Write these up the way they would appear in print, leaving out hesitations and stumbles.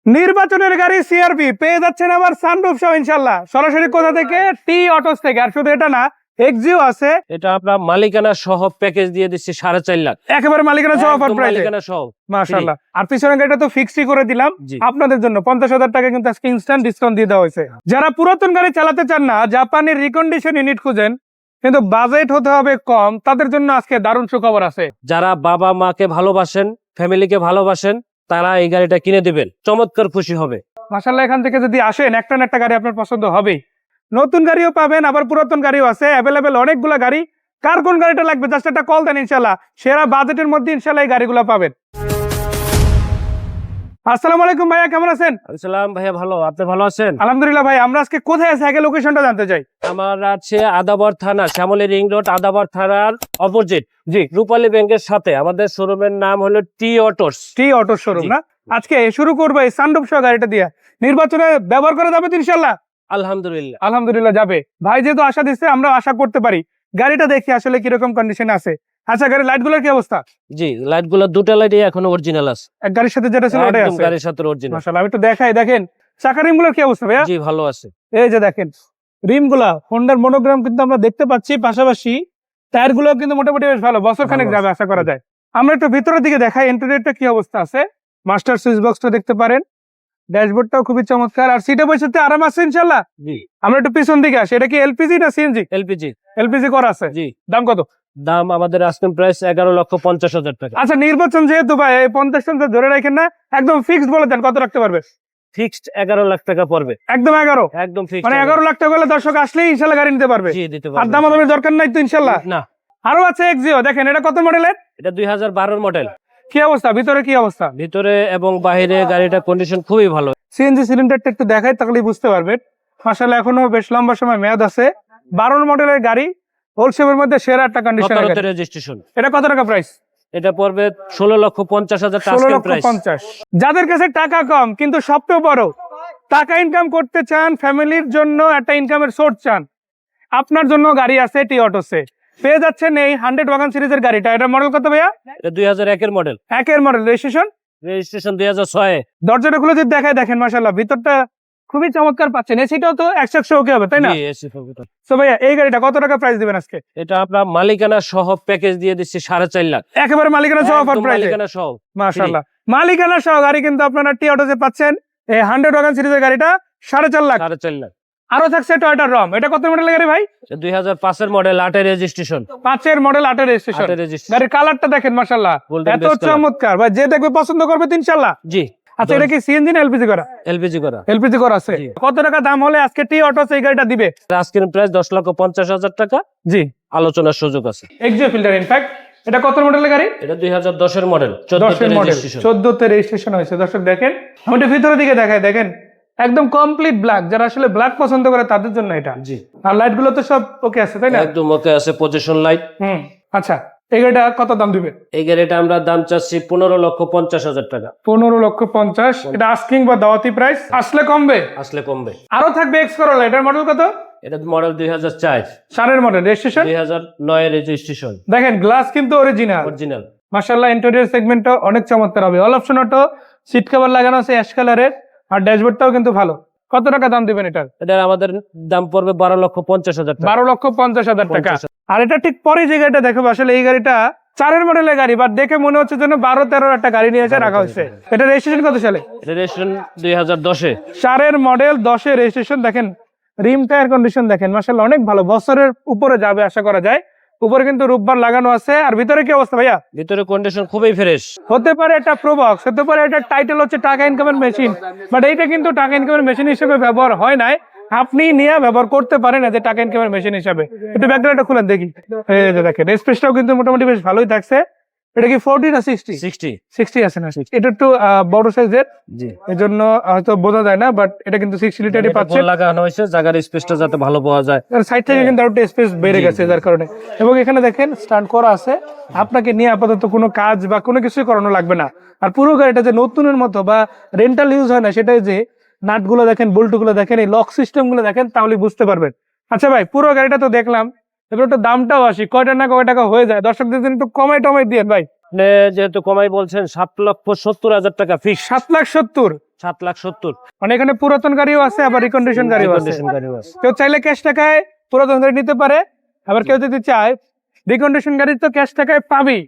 নির্বাচনের গাড়ি সিআরপি পেয়ে যাচ্ছেন আবার সানরুফ সহ ইনশাল্লাহ। সরাসরি কোথা থেকে? টি অটোস থেকে। আর শুধু এটা না, এক্সিও আছে। এটা আপনার মালিকানা সহ প্যাকেজ দিয়ে দিচ্ছি 4.5 লাখ। একেবারে মালিকানা সহ অফার একদম প্রাইসে, মালিকানা সহ। মাশাআল্লাহ। আর পিছনের গাড়িটা তো ফিক্সড করে দিলাম জি। আপনাদের জন্য 50,000 টাকা কিন্তু আজকে ইনস্ট্যান্ট ডিসকাউন্ট দিয়ে দেওয়া হয়েছে। যারা পুরাতন গাড়ি চালাতে চান না, জাপানি রিকন্ডিশন ইউনিট খুঁজেন কিন্তু বাজেট হতে হবে কম, তাদের জন্য আজকে দারুণ সুখবর আছে। যারা বাবা মাকে ভালোবাসেন, ফ্যামিলিকে ভালোবাসেন, তারা এই গাড়িটা কিনে দিবেন, চমৎকার খুশি হবে। মাশাআল্লাহ, এখান থেকে যদি আসেন একটা না একটা গাড়ি আপনার পছন্দ হবেই। নতুন গাড়িও পাবেন, আবার পুরাতন গাড়িও আছে অ্যাভেলেবেল, অনেকগুলো গাড়ি। কার কোন গাড়িটা লাগবে জাস্ট একটা কল দেন, ইনশাআল্লাহ সেরা বাজেটের মধ্যে ইনশাআল্লাহ এই গাড়িগুলো পাবেন। আসসালামু আলাইকুম ভাইয়া, কেমন আছেন? আসসালাম ভাইয়া, ভালো, আপনি ভালো আছেন? আলহামদুলিল্লাহ ভাই। আমরা আজকে কোথায় আছি আগে লোকেশনটা জানতে চাই। আমার আছে আদাবর থানা, শ্যামলী রিং রোড, আদাবর থানার অপোজিট, জি, রূপালী ব্যাংকের সাথে। আমাদের শোরুমের নাম হলো টি অটোস। টি অটো শোরুম জি। না? আজকে শুরু করবো এই সানরুফ সহ গাড়িটা দিয়ে। নির্বাচনে ব্যবহার করা যাবে তো ইনশাআল্লাহ? আলহামদুলিল্লাহ। আলহামদুলিল্লাহ যাবে। ভাই যেহেতু আশা দিচ্ছে, আমরা আশা করতে পারি। গাড়িটা দেখি আসলে কিরকম কন্ডিশন আছে। আচ্ছা, গাড়ির লাইট গুলোর কি অবস্থা? জি, লাইট গুলো দুটো লাইটই এখনো অরিজিনাল আছে। এক গাড়ির সাথে যেটা ছিল ওটাই একদম আছে। গাড়ির সাথে অরিজিনাল। মাশাআল্লাহ, আমি একটু দেখাই। দেখেন চাকা রিম গুলোর কি অবস্থা ভাইয়া? জি, ভালো আছে। এই যে দেখেন রিম গুলা হোন্ডার মনোগ্রাম কিন্তু আমরা দেখতে পাচ্ছি, পাশাপাশি টায়ার গুলো কিন্তু মোটামুটি বেশ ভালো, বছর খানেক ভালো যাবে আশা করা যায়। আমরা একটু ভিতরের দিকে দেখাই, ইন্টেরিয়রটা কি অবস্থা আছে। মাস্টার সুইচ বক্সটা দেখতে পারেন, ড্যাশবোর্ডটাও খুবই চমৎকার। আর সিটে বসে আরাম আছে ইনশাআল্লাহ। জি। আমরা একটু পিছন দিকে আসি। এটা কি এলপিজি না সিএনজি? এলপিজি। এলপিজি করা আছে। জি। দাম কত? দাম আমাদের আস্কিং প্রাইস 11,50,000 টাকা। আচ্ছা, নির্বাচন যেহেতু ভাই, এই 50 ধরে রাখেন না, একদম ফিক্সড বলে দেন কত রাখতে পারবে? ফিক্সড 11 লাখ টাকা পড়বে। একদম 11? একদম ফিক্সড, মানে 11 লাখ টাকা হলে দর্শক আসলেই ইনশাআল্লাহ গাড়ি নিতে পারবে। জি, দিতে আর পারবে। দামাদামির দরকার নাই তো ইনশাআল্লাহ? না। আরো আছে এক্সিও, দেখেন এটা কত মডেলের? এটা 2012 মডেল। কি অবস্থা ভিতরে, কি অবস্থা? ভিতরে এবং বাইরে গাড়িটার কন্ডিশন খুবই ভালো। সিএনজি সিলিন্ডারটা একটু দেখাই, তাহলেই বুঝতে পারবেন। মাশাআল্লাহ, এখনো বেশ লম্বা সময় মেয়াদ আছে। 12 মডেলের গাড়ি, হোলসেলের মধ্যে সেরা একটা কন্ডিশন। 17 রেজিস্ট্রেশন। এটা কত টাকা প্রাইস? এটা পড়বে 16,50,000 টাকা প্রাইস। 16,50,000। যাদের কাছে টাকা কম কিন্তু সবচেয়ে বড় টাকা ইনকাম করতে চান, ফ্যামিলির জন্য একটা ইনকামের সোর্স চান, আপনার জন্য গাড়ি আছে টি অটোসে। পেয়ে যাচ্ছেন এই 100 ওয়াগন সিরিজের গাড়িটা। এটা মডেল কত ভাইয়া? এটা 2001 এর মডেল। একের মডেল, রেজিস্ট্রেশন? রেজিস্ট্রেশন 2006 এ। দরজাটা খুলে যদি দেখায়, দেখেন মাশাআল্লাহ ভিতরটা খুবই চমৎকার পাচ্ছেন। এসিটাও তো 100 ওকে হবে, তাই না? জি, এসি কম্পিউটার। তো ভাইয়া এই গাড়িটা কত টাকা প্রাইস দিবেন আজকে? এটা আপনার মালিকানা সহ প্যাকেজ দিয়ে দিচ্ছি 4.5 লাখ। একেবারে মালিকানা সহ অফার একদম প্রাইসে, মালিকানা সহ। মাশাআল্লাহ। মালিকানা সহ গাড়ি কিন্তু আপনারা টি অটোসে পাচ্ছেন। এই 100 ওয়াগন সিরিজের গাড়িটা 4.5 লাখ। 4.5 লাখ। আরো থাকছে টয়োটা রম। এটা কত মডেলের গাড়ি ভাই? 2005 এর মডেল, 8 এর রেজিস্ট্রেশন। 5 এর মডেল, 8 এর রেজিস্ট্রেশন। 8 এর রেজিস্ট্রেশন। গাড়ির কালারটা দেখেন মাশাআল্লাহ, Golden এত base color। চমৎকার ভাই, যে দেখবে পছন্দ করবে তো ইনশাআল্লাহ। জি। আচ্ছা, এটা কি সিএনজি না এলপিজি করা? এলপিজি করা। এলপিজি করা আছে। জি। কত টাকা দাম হলে আজকে টি অটোস এই গাড়িটা দিবে? আজকের প্রাইস 10,50,000 টাকা। জি। আলোচনার সুযোগ আছে। Axio filter in fact. এটা কত মডেলের গাড়ি? এটা 2010 এর মডেল, 10 এর মডেল, 14 14 তে রেজিস্ট্রেশন হয়েছে। দর্শক দেখেন, আমি একটু ভিতরের দিকে দেখাই, দেখেন একদম কমপ্লিট ব্ল্যাক। যারা আসলে ব্ল্যাক পছন্দ করে তাদের জন্য এটা। জি। আর লাইট গুলো তো সব ওকে আছে, তাই না? একদম ওকে আছে, পজিশন লাইট। আচ্ছা, এই গাড়িটা কত দাম দিবে? এই গাড়িটা আমরা দাম চাচ্ছি 15,50,000 টাকা। 15,50,000। এটা আস্কিং বা দাওয়াতি প্রাইস, আসলে কমবে? আসলে কমবে। আরো থাকবে এক্স করোলা। এটার মডেল কত? এটা মডেল 2004। 4 এর মডেল, রেজিস্ট্রেশন 2009 এর রেজিস্ট্রেশন। দেখেন গ্লাস কিন্তু অরিজিনাল। অরিজিনাল। মাশাআল্লাহ, ইন্টেরিয়র সেগমেন্টটা অনেক চমৎকার হবে। All option auto, seat cover লাগানো আছে অ্যাশ কালারের, আর ড্যাশবোর্ডটাও কিন্তু ভালো। কত টাকা দাম দিবেন এটার? এটা আমাদের দাম পড়বে 12,50,000 টাকা। 12,50,000 টাকা। আর এটা ঠিক পরে যে গাড়িটা দেখাবো, আসলে এই গাড়িটা 4 এর মডেলের গাড়ি, বাট দেখে মনে হচ্ছে যেন 12-13 একটা গাড়ি নিয়ে এসে রাখা হয়েছে। এটা রেজিস্ট্রেশন কত সালে? এটা রেজিস্ট্রেশন 2010 এ। 4 এর মডেল, 10 এর রেজিস্ট্রেশন। দেখেন রিম টায়ার কন্ডিশন দেখেন, মাশাআল্লাহ অনেক ভালো, বছরের উপরে যাবে আশা করা যায়। উপরে কিন্তু রূপবার লাগানো আছে। আর ভিতরে কি অবস্থা ভাইয়া? ভিতরে কন্ডিশন খুবই ফ্রেশ। হতে পারে এটা প্রোবক্স, হতে পারে এটা টাইটেল হচ্ছে টাকা ইনকামের মেশিন, বাট এইটা কিন্তু টাকা ইনকামের মেশিন হিসেবে ব্যবহার হয় নাই। আপনি নিয়ে ব্যবহার করতে পারেন যে টাকা ইনকামের মেশিন হিসাবে। একটু ব্যাকগ্রাউন্ডটা খুলেন দেখি। এই যে দেখেন স্পেসটাও কিন্তু মোটামুটি বেশ ভালোই থাকছে। এটা কি 40 না 60? 60 আছে না? এটা একটু বড় সাইজের, জি। এজন্য হয়তো বোঝা যায় না, বাট এটা কিন্তু 60 লিটারই পাচ্ছে। লাগানো হয়েছে জায়গার স্পেসটা যাতে ভালো পাওয়া যায়। সাইড থেকে কিন্তু আরো স্পেস বেড়ে গেছে যার কারণে। এবং এখানে দেখেন স্ট্যান্ড করা আছে, আপনাকে নিয়ে আপাতত কোনো কাজ বা কোনো কিছুই করানো লাগবে না। আর পুরো গাড়িটা যে নতুনের মতো বা রেন্টাল ইউজ হয় না, সেটাই যে নাটগুলো দেখেন, বল্টুগুলো দেখেন, এই লক সিস্টেম গুলো দেখেন, তাহলে বুঝতে পারবেন। আচ্ছা ভাই, পুরো গাড়িটা তো দেখলাম, এবার একটু দামটাও আসি, কয়টা না কয় টাকা হয়ে যায় দর্শকদের জন্য একটু কমাই টমাই দিয়ে ভাই। যেহেতু কমাই বলছেন, 7,70,000 টাকা ফিক্স। 7,70,000? 7,70,000 মানে এখানে পুরাতন গাড়িও আছে, আবার রিকন্ডিশন গাড়িও আছে। রিকন্ডিশন গাড়িও আছে। কেউ চাইলে ক্যাশ টাকায় পুরাতন গাড়ি নিতে পারে, আবার কেউ যদি চায় রিকন্ডিশন গাড়ি তো ক্যাশ টাকায় পাবেই,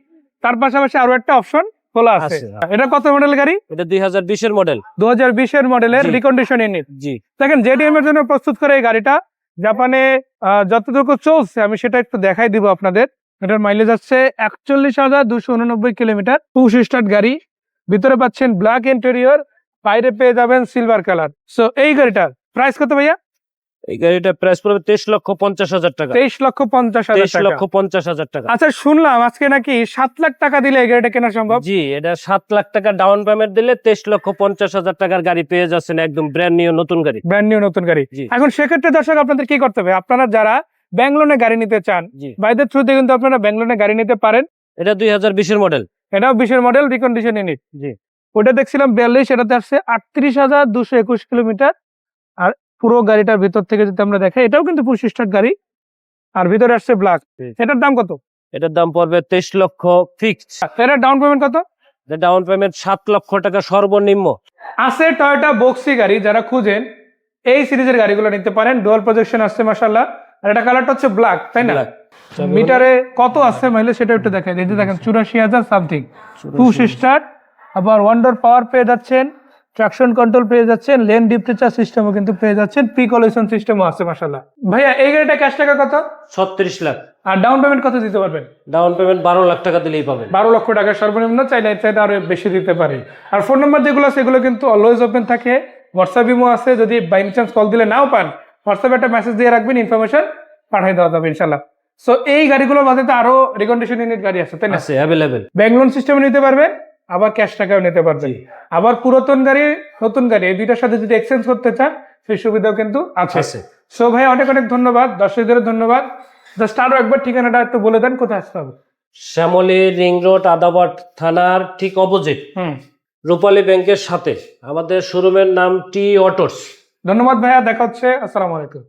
তার পাশাপাশি আরো একটা অপশন খোলা আছে। আছে। এটা কত মডেল গাড়ি? এটা 2020 এর মডেল। 2020 এর মডেলের জি। Recondition unit. জি দেখেন জেডিএম এর জন্য প্রস্তুত করে এই গাড়িটা। জাপানে যতটুকু চলছে আমি সেটা একটু দেখাই দিব আপনাদের। এটার মাইলেজ আছে 41,289 কিলোমিটার, পুশ স্টার্ট গাড়ি। ভিতরে পাচ্ছেন ব্ল্যাক ইন্টেরিয়র, বাইরে পেয়ে যাবেন সিলভার কালার। সো এই গাড়িটার প্রাইস কত ভাইয়া? এই গাড়িটা প্রাইস পড়বে 23,50,000 টাকা। 23,50,000 টাকা। 23,50,000 টাকা। আচ্ছা, শুনলাম আজকে নাকি 7 লাখ টাকা দিলে এই গাড়িটা কেনা সম্ভব। জি, এটা 7 লাখ টাকা ডাউন পেমেন্ট দিলে 23,50,000 টাকার গাড়ি পেয়ে যাচ্ছেন, একদম ব্র্যান্ড নিউ নতুন গাড়ি। ব্র্যান্ড নিউ নতুন গাড়ি। জি। এখন সেক্ষেত্রে দর্শক আপনাদের কি করতে হবে? আপনারা যারা ব্যাংক লোনে গাড়ি নিতে চান, জি, ভাইদের থ্রুতে কিন্তু আপনারা ব্যাংক লোনে গাড়ি নিতে পারেন। এটা 2020 এর মডেল। এটাও 20 এর মডেল, রিকন্ডিশন ইউনিট। জি, ওটা দেখছিলাম 42, এটাতে আসছে 38,221 কিলোমিটার। আর পুরো গাড়িটার ভিতর থেকে যদি আমরা দেখাই, এটাও কিন্তু পুশ স্টার্ট গাড়ি, আর ভিতরে আসছে ব্ল্যাক। জি। এটার দাম কত? এটার দাম পড়বে 23 লক্ষ ফিক্স। এটার ডাউন পেমেন্ট কত? ডাউন পেমেন্ট 7 লক্ষ টাকা সর্বনিম্ন। আছে টয়োটা বক্সি গাড়ি, যারা খুঁজেন এই সিরিজের গাড়িগুলো নিতে পারেন। ডুয়াল প্রজেকশন আসছে মাশাআল্লাহ, আর এটা কালারটা হচ্ছে ব্ল্যাক, তাই না? Black। মিটারে কত আছে মাইলেজ সেটা একটু দেখাই। এই যে দেখেন 84,000 সামথিং, পুশ স্টার্ট, আবার ওয়ান্ডার পাওয়ার পেয়ে যাচ্ছেন, ট্রাকশন কন্ট্রোল পেয়ে যাচ্ছেন, লেন ডিপটেচার সিস্টেমও কিন্তু পেয়ে যাচ্ছেন, প্রি কলিশন সিস্টেমও আছে মাশাআল্লাহ। ভাইয়া এই গাড়িটা ক্যাশ টাকা কত? 36 লাখ। আর ডাউন পেমেন্ট কত দিতে পারবেন? ডাউন পেমেন্ট 12 লাখ টাকা দিলেই পাবেন। 12 লক্ষ টাকা সর্বনিম্ন, চাইলে এর চাইতে আরো বেশি দিতে পারে। আর ফোন নাম্বার যেগুলো আছে এগুলো কিন্তু অলওয়েজ ওপেন থাকে। হোয়াটসঅ্যাপ ইমো আছে, যদি বাই চান্স কল দিলে নাও পান, হোয়াটসঅ্যাপে একটা মেসেজ দিয়ে রাখবেন, ইনফরমেশন পাঠিয়ে দেওয়া যাবে ইনশাল্লাহ। সো এই গাড়িগুলো বাদে তো আরো রিকন্ডিশন ইউনিট গাড়ি আছে, তাই না? আছে अवेलेबल। ব্যাংক লোন সিস্টেমে নিতে পারবেন, আবার ক্যাশ টাকাও নিতে পারবেন। আবার পুরাতন গাড়ি নতুন গাড়ি এই দুইটার সাথে যদি এক্সচেঞ্জ করতে চান সেই সুবিধাও কিন্তু আছে। আছে। সো ভাই অনেক অনেক ধন্যবাদ, দর্শকদের ধন্যবাদ। জাস্ট আরো একবার ঠিকানাটা একটু বলে দেন, কোথায় আসতে হবে? শ্যামলী রিং রোড, আদাবর থানার ঠিক অপোজিট, রূপালী ব্যাংকের সাথে। আমাদের শোরুমের নাম টি অটোস। ধন্যবাদ ভাইয়া, দেখা হচ্ছে। আসসালামু আলাইকুম।